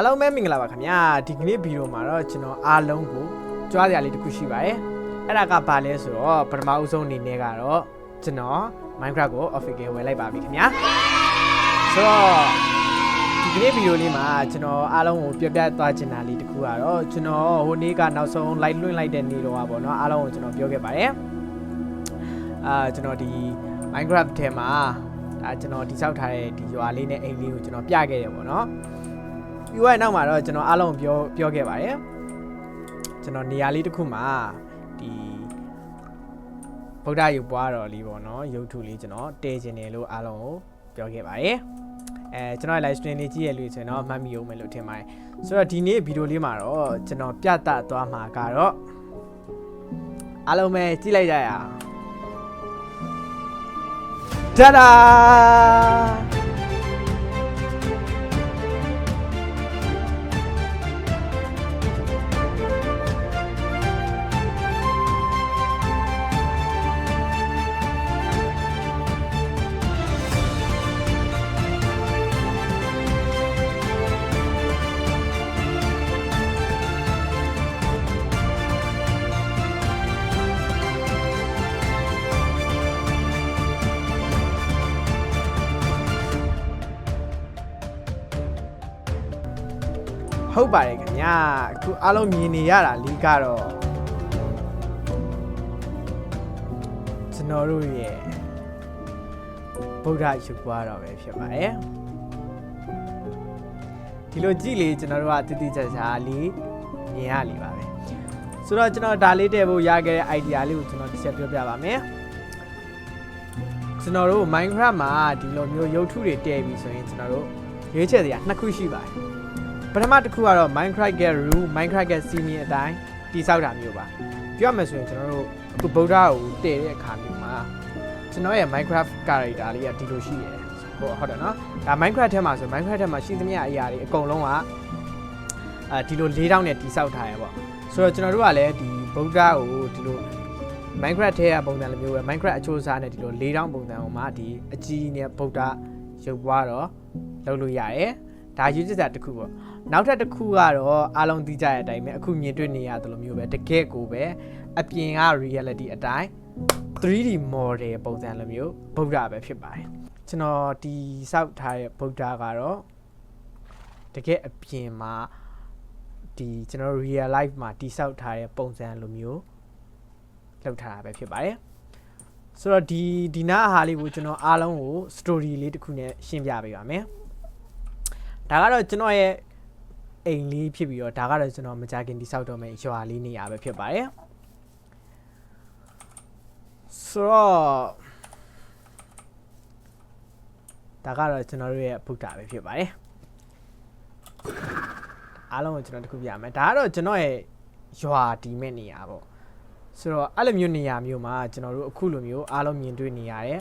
အားလုံးပဲမင်္ဂလာပါခင်ဗျာဒီကနေ့ဗီဒီယိုမှာတော့ကျွန်တော်အားလုံးကိုကြွားစရာလေးတစ်ခုရှိပါတယ်အဲ့ဒါကဘာလဲဆိုတော့ပထမဦးဆုံးအနေနဲ့ကတော့ကျွန်တော် Minecraft ကို official ဝယ်လိုက်ပါပြီခင်ဗျာဆိုတော့ဒီကနေ့ဗီဒီယိုလေးမှာကျွန်တော်အားလုံးကိုပြောပြသွားချင်တာလေးတစ်ခုကတော့ကျွန်တော်ဟိုနေ့ကနောက်ဆုံး live လွှင့်လိုက်တဲ့နေ့တော့ပါပေါ့နော်အားလုံးကိုကျွန်တော်ပြောခဲ့ပါတယ်ကျွန်တော်ဒီ Minecraft ထဲမှာကျွန်တော်တိစောက်ထားတဲ့ဒီရွာလေးနဲ့အိမ်လေးကိုကျွန်တော်ပြခဲ့တယ်ပေါ့နော်ပြီးတော့နောက်မှာတော့ကျွန်တော်အားလုံးပြောခဲ့ပါတယ်ကျွန်တော်နေရာလေးတစ်ခုမှာဒီဗုဒ္ဓရုပ်ပွားတော်လေးပေါ့နော်ရုပ်ထုလေးကျွန်တော်တဲခြင်းတယ်လို့အားလုံးကိုပြောခဲ့ပါတယ်ကျွန်တော် live stream လေးကြည့်ရလို့ဆိုရင်တော့မှတ်မိအောင်မယ်လို့ထင်ပါတယ်ဆိုတော့ဒီနေ့ဗီဒီယိုလေးမှာတော့ကျွန်တော်ပြသသွားမှာကတော့အားလုံးပဲကြည့်လိုက်ကြရအောင်Ta da! ဟုတ်ပါတယ်ခင်ဗျာအခုအားလုံးမြင်နေရတာလေးကတော့ကျွန်တော်တို့ရဲ့ဗုဒ္ဓရုပ်ပွားတော်ပဲဖြစ်ပါတယ်ဒီလိုကြည့်လေကျွန်တော်တို့ကတတိကျကျလေးမြင်ရလိမ့်ပါပဲဆိုတော့ကျွန်တော်ဒါလေးတည်ဖို့ရခဲ့တဲ့ idea လေးကိုကျွန်တော်တစ်ချက်ပြောပြပါမယ်ကျွန်တော်တို့ Minecraft မှာဒီလိုမျိုးရုပ်ထုတွေတည်ပြီဆိုရင်ကျွန်တော်တို့ရွေးချယ်စရာနှစ်ခုရှိပါတယ်ပထမတစ်ခုကတော့ Minecraft ရဲ့ rule Minecraft ရဲ့ စီမင်းအတိုင်းတည်ဆောက်တာမျိုးပါပြောရမယ်ဆိုရင်ကျွန်တော်တို့အခုဗုဒ္ဓကိုတည်တဲ့အခါမျိုးမှာကျွန်တော်ရဲ့ Minecraft character လေးကဒီလိုရှိရတယ်ဟုတ်တယ်နော်ဒါ Minecraft ထဲမှာဆို Minecraft ထဲမှာရှိသမျှအရာတွေအကုန်လုံးကဒီလို၄တောင်းနဲ့တည်ဆောက်ထားရပေါ့ဆိုတော့ကျွန်တော်တို့ကလည်းဒီဗုဒ္ဓကိုဒီလို Minecraft ထဲကပုံစံလိုမျိုးပဲ Minecraft အချိုးအစားနဲ့ဒီလို၄တောင်းပုံစံဟိုမှာဒီအကြီးနဲ့ဗုဒ္ဓရုပ်ပွားတော့လုပ်လို့ရတယ်ဒါရွေးချယ်စရာတစ်ခုပေါ့နောက်ထပ်တစ်ခုကတော့အားလုံးသိကြတဲ့အတိုင်းပဲအခုမြင်တွေ့နေရတယ်လို့မျိုးပဲတကယ်ကိုပဲအပြင်က reality အတိုင်း 3D model ပုံစံလိုမျိုးဗုဒ္ဓပဲဖြစ်ပါတယ်ကျွန်တော်ဒီစောက်ထားတဲ့ဗုဒ္ဓကတော့တကယ်အပြင်မှာဒီကျွန်တော် real life မှာတိစောက်ထားတဲ့ပုံစံလိုမျိုးလောက်ထားတာပဲဖြစ်ပါတယ်ဆိုတော့ဒီနားအဟာလေးကိုကျွန်တော်အားလုံးကို story လေးတစ်ခုနဲ့ရှင်းပြပေးပါမယ်ဒါကတော့ကျွန်တော်ရဲ့အိမ်လေးဖြစ်ပြီးတော့ဒါကတော့ကျွန်တော်မကြခင်တိဆောက်တော့မယ့်ရွာလေးနေရာပဲဖြစ်ပါတယ်ဆိုတော့ဒါကတော့ကျွန်တော်တို့ရဲ့ဗုဒ္ဓပဲဖြစ်ပါတယ်အားလုံးကိုကျွန်တော်တခုပြရမယ်ဒါကတော့ကျွန်တော်ရဲ့ရွာဒီမဲ့နေရာပေါ့ဆိုတော့အဲ့လိုမျိုးနေရာမျိုးမှာကျွန်တော်တို့အခုလိုမျိုးအားလုံးမြင်တွေ့နေရတဲ့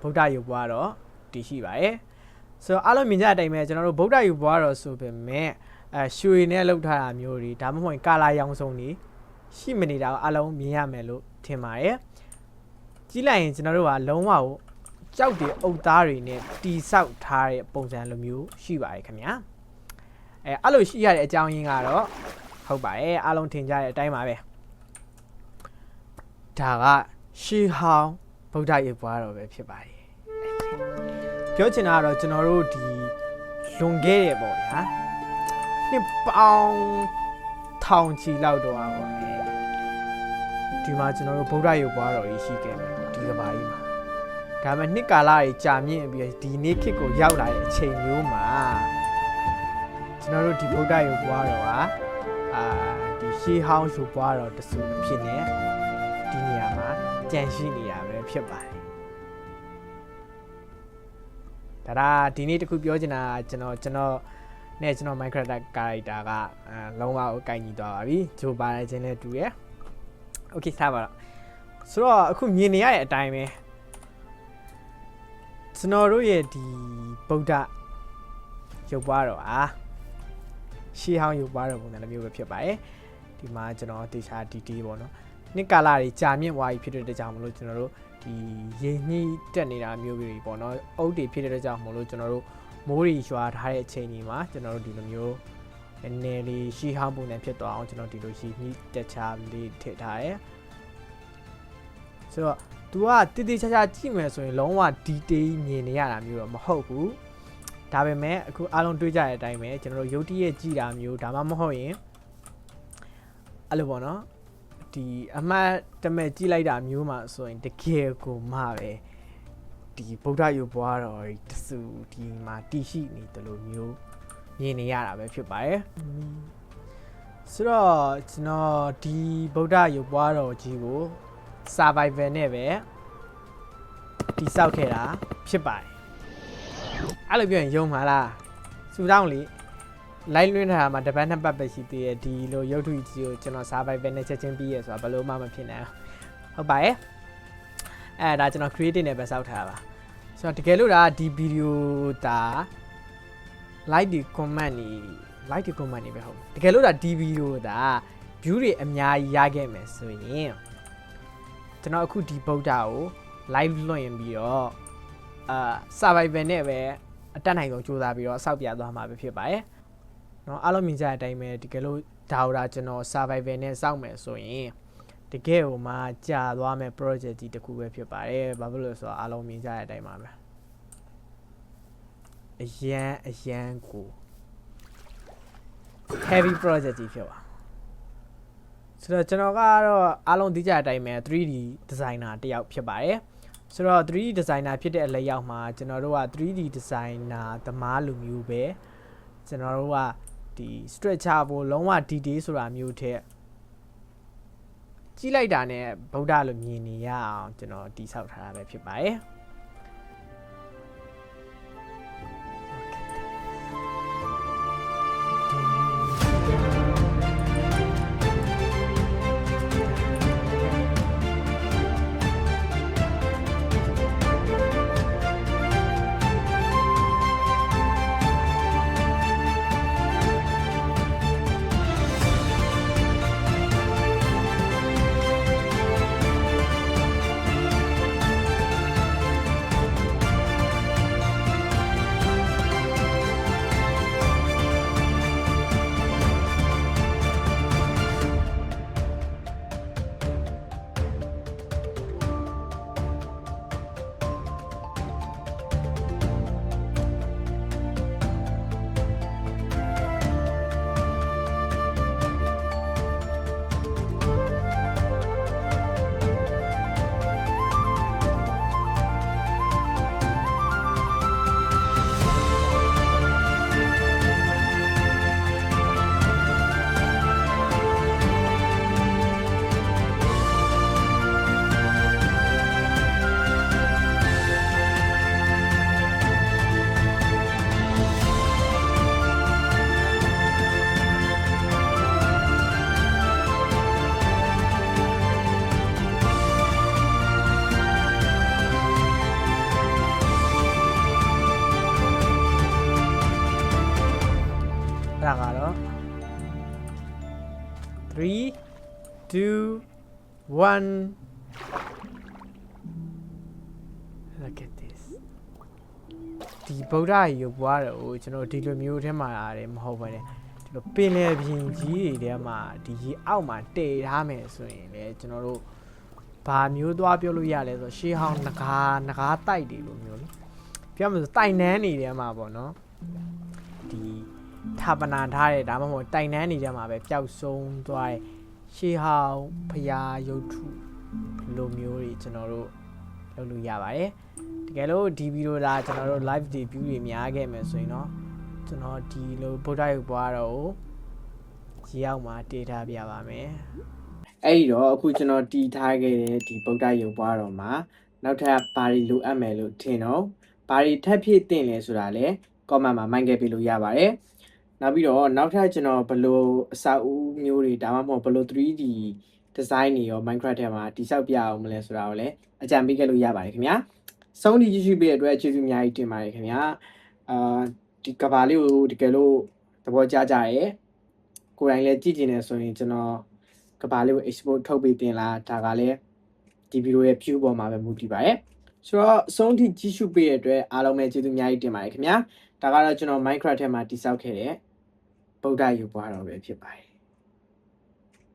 ဗုဒ္ဓရုပ်ပွားတော့တည်ရှိပါတယ်ဆိုတော့အားလုံးမြင်ကြတဲ့အတိုင်းပဲကျွန်တော်တို့ဗုဒ္ဓရုပ်ပွားတော်ဆိုပေမဲ့ရွှေနဲ့လှုပ်ထားတာမျိုးတွေဒါမှမဟုတ်ကာလာရောင်စုံတွေရှိမနေတာကိုအားလုံးမြင်ရမယ်လို့ထင်ပါတယ်ကြီးလိုက်ရင်ကျွန်တော်တို့ကလုံးဝကိုကြောက်တွေအုပ်သားတွေနဲ့တီဆောက်ထားတဲ့ပုံစံလိုမျိုးရှိပါတယ်ခင်ဗျာအဲ့လိုရှိရတဲ့အကြောင်းရင်းကတော့ဟုတ်ပါတယ်အားလုံးထင်ကြတဲ့အတိုင်းပါပဲဒါကရှေးဟောင်းဗုဒ္ဓရုပ်ပွားတော်ပဲဖြစ်ပါတယ်ပြောချင်တာကတော့ကျွန်တော်တို့ဒီလွန်ခဲ့တဲ့ပေါ့ဗျာနှစ်ပေါင်းထောင်ချီလောက်တော့ပါပေါ့ဒီမှာကျွန်တော်တို့ဗုဒ္ဓရုပ်ပွားတော်ကြီးရှိခဲ့တယ်ဒီကဘာကြီးမှာဒါပေမဲ့နှစ်ကာလကြီးကြာမြင့်ပြီးဒီနေ့ခေတ်ကိုရောက်လာတဲ့အချိန်မျိုးမှာကျွန်တော်တို့ဒီဗုဒ္ဓရုပ်ပွားတော်ကဒီရှေးဟောင်းရုပ်ပွားတော်တစုအဖြစ်နဲ့ဒီနေရာမှာကြံရှိနေရပဲဖြစ်ပါတယ်ဒါဒီနေ့တခုပြောချင်တာကျွန်တော်နဲ့ကျွန်တော် Minecraft character ကလုံးဝကိုကိုင်ညီသွားပါပြီဂျိုပါရခြင်းနဲ့တူရယ် Okay ထားပါတော့ဆိုတော့အခုမြင်နေရတဲ့အတိုင်းပဲကျွန်တော်တို့ရဲ့ဒီဗုဒ္ဓရုပ်ပွားတော်ရှေးဟောင်းရုပ်ပွားတော်ပုံစံမျိုးပဲဖြစ်ပါတယ်ဒီမှာကျွန်တော်တေချာဒီပေါ့နော်နှစ်ကာလတွေကြာမြင့်သွားပြီဖြစ်တဲ့ကြောင့်မလို့ကျွန်တော်တို့ဒီရေညှိတက်နေတာမျိုးတွေပေါ့နော်အုတ်တွေဖြစ်တဲ့ကြောင့်မလို့ကျွန်တော်တို့ မိုးရီရွာထားတဲ့အချိန်ကြီးမှာကျွန်တော်တို့ဒီလိုမျိုးနည်းနည်းလေးရှီဟောင်းပုံနဲ့ဖြစ်သွားအောင်ကျွန်တော်ဒီလိုရှီနီးတက်ချလေးထည့်ထားတယ်ဆိုတော့ तू ကတည်တည်ချာချာကြည့်မယ်ဆိုရင်လုံးဝ detail မြင်နေရတာမျိုးတော့မဟုတ်ဘူးဒါပေမဲ့အခုအားလုံးတွေးကြတဲ့အတိုင်းပဲကျွန်တော်တို့ရုပ်တရက်ကြည့်တာမျိုးဒါမှမဟုတ်ရင်အဲ့လိုပေါ့နော်ဒီအမှတ်တမဲ့ကြည့်လိုက်တာမျိုးမှာဆိုရင်တကယ်ကိုမှပဲဒီဗုဒ္ဓရုပ်ဘွားတော်တဆူဒီမှာတည်ရှိနေတယ်လို့မျိုးမြင်နေရတာပဲဖြစ်ပါတယ်ဆိုတော့ကျွန်တော်ဒီဗုဒ္ဓရုပ်ဘွားတော်ကြီးကို survival နဲ့ပဲတိဆောက်ခဲ့တာဖြစ်ပါတယ်အဲ့လိုပြောရင်ယုံမှာလားစူတောင်းလေလိုက်လွှင့်ထားတာမှာတပတ်နှစ်ပတ်ပဲရှိသေးတယ်ဒီလိုရုပ်ထုကြီးကိုကျွန်တော် survival နဲ့ချက်ချင်းပြီးရဆိုတာဘယ်လိုမှမဖြစ်နိုင်ဟုတ်ပါရဲ့အဲ့ဒါကျွန်တော် creative နဲ့ပဲစောက်ထားတာပါဆိုတော့တကယ်လို့ဒါဒီဗီဒီယိုဒါ like ဒီ comment နေပဲဟုတ်တကယ်လို့ဒါဒီဗီဒီယိုဒါ view တွေအများကြီးရခဲ့မယ်ဆိုရင်ကျွန်တော်အခုဒီဗုဒ္ဓကို live လွှင့်ပြီးတော့survival နဲ့ပဲအတက်နိုင်ဆုံးစူးစမ်းပြီးတော့စောက်ပြသွားမှာပဲဖြစ်ပါတယ်เนาะအားလုံးမြင်ကြတဲ့အတိုင်းပဲတကယ်လို့ဒါဝတာကျွန်တော် survival နဲ့စောက်မယ်ဆိုရင်တကယ်ဟိုမှာကြာသွားမယ် project ကြီးတစ်ခုပဲဖြစ်ပါတယ်ဘာဖြစ်လို့ဆိုတော့အားလုံးမြင်ကြတဲ့အတိုင်းပါပဲအရန်ကို heavy project ကြီးဖြစ်ပါဆိုတော့ကျွန်တော်ကတော့အားလုံးသိကြတဲ့အတိုင်းပဲ 3D designer တယောက်ဖြစ်ပါတယ်ဆိုတော့ 3D designer ဖြစ်တဲ့အလက်ရောက်မှာကျွန်တော်တို့က 3D designer သမားလူမျိုးပဲကျွန်တော်တို့ကဒီ structure ဖို့လုံးဝ detail ဆိုတာမျိုးထက်ကြည့်လိုက်တာနဲ့ဗုဒ္ဓလိုမြင်နေရအောင်ကျွန်တော်တိဆောက်ထားတာပဲဖြစ်ပါတယ်ဒါကတော့3 2 1 look at this ဒီဗုဒ္ဓရေကိုပွားတယ်ကိုကျွန်တော်ဒီလိုမျိုးထဲမှာရတယ်မဟုတ်ပါနဲ့ဒီလိုပင်လယ်ပြင်ကြီးတွေထဲမှာဒီရေအောက်မှာတည်ထားမယ်ဆိုရင်လေကျွန်တော်တို့ဘာမျိုးသွားပြောလို့ရလဲဆိုရှေးဟောင်းငကားတိုက်တွေလိုမျိုးလေပြောမှဆိုတိုင်နန်းနေထဲမှာပေါ့နော်ဒီထာပနာထားတဲ့ဒါမှမဟုတ်တိုင်နန်းနေထဲမှာပဲပျောက်ဆုံးသွားတဲ့ရှေးဟောင်းဖျားရုပ်ထုလိုမျိုးတွေကျွန်တော်တို့လုပ်လို့ရပါတယ်တကယ်လို့ဒီဗီဒီယိုဒါကျွန်တော်တို့ live debut တွေများခဲ့မယ်ဆိုရင်တော့ကျွန်တော်ဒီလိုဗုဒ္ဓရုပ်ပွားတော့ရေအောက်မှာတည်ထားပြပါမယ်အဲ့ဒီတော့အခုကျွန်တော်တည်ထားခဲ့တဲ့ဒီဗုဒ္ဓရုပ်ပွားတော့မှာနောက်ထပ်ဘာတွေလိုအပ်မယ်လို့ထင်တော့ဘာတွေထပ်ဖြည့်တင်လဲဆိုတာလဲ comment မှာမှန်ခဲ့ပြလို့ရပါတယ်နောက်ပြီးတော့နောက်ထပ်ကျွန်တော်ဘယ်လိုအစာအုပ်မျိုးတွေဒါမှမဟုတ်ဘယ်လို 3D design တွေရော Minecraft ထဲမှာတိစောက်ပြအောင်မလဲဆိုတာကိုလည်းအကြံပေးခဲ့လို့ရပါတယ်ခင်ဗျာစုံဒီကြည့်ရှုပေးတဲ့အတွက်ကျေးဇူးအများကြီးတင်ပါတယ်ခင်ဗျာဒီကဘာလေးကိုတကယ်လို့သဘောကျကြရဲကိုယ်တိုင်လည်းကြည့်ကျင်နေဆိုရင်ကျွန်တော်ကဘာလေးကို export ထုတ်ပေးတင်လာဒါကလည်းဒီဗီဒီယိုရဲ့ view ပေါ်မှာပဲမူတည်ပါရဲ့ ဆိုတော့အဆုံးထိကြီးစုပေးရတဲ့အတွက်အားလုံးပဲကျေးဇူးအများကြီးတင်ပါတယ်ခင်ဗျာဒါကတော့ကျွန်တော် Minecraft ထဲမှာတိစောက်ခဲ့တဲ့ဗုဒ္ဓရုပ်ပွားတော်ပဲဖြစ်ပါတယ်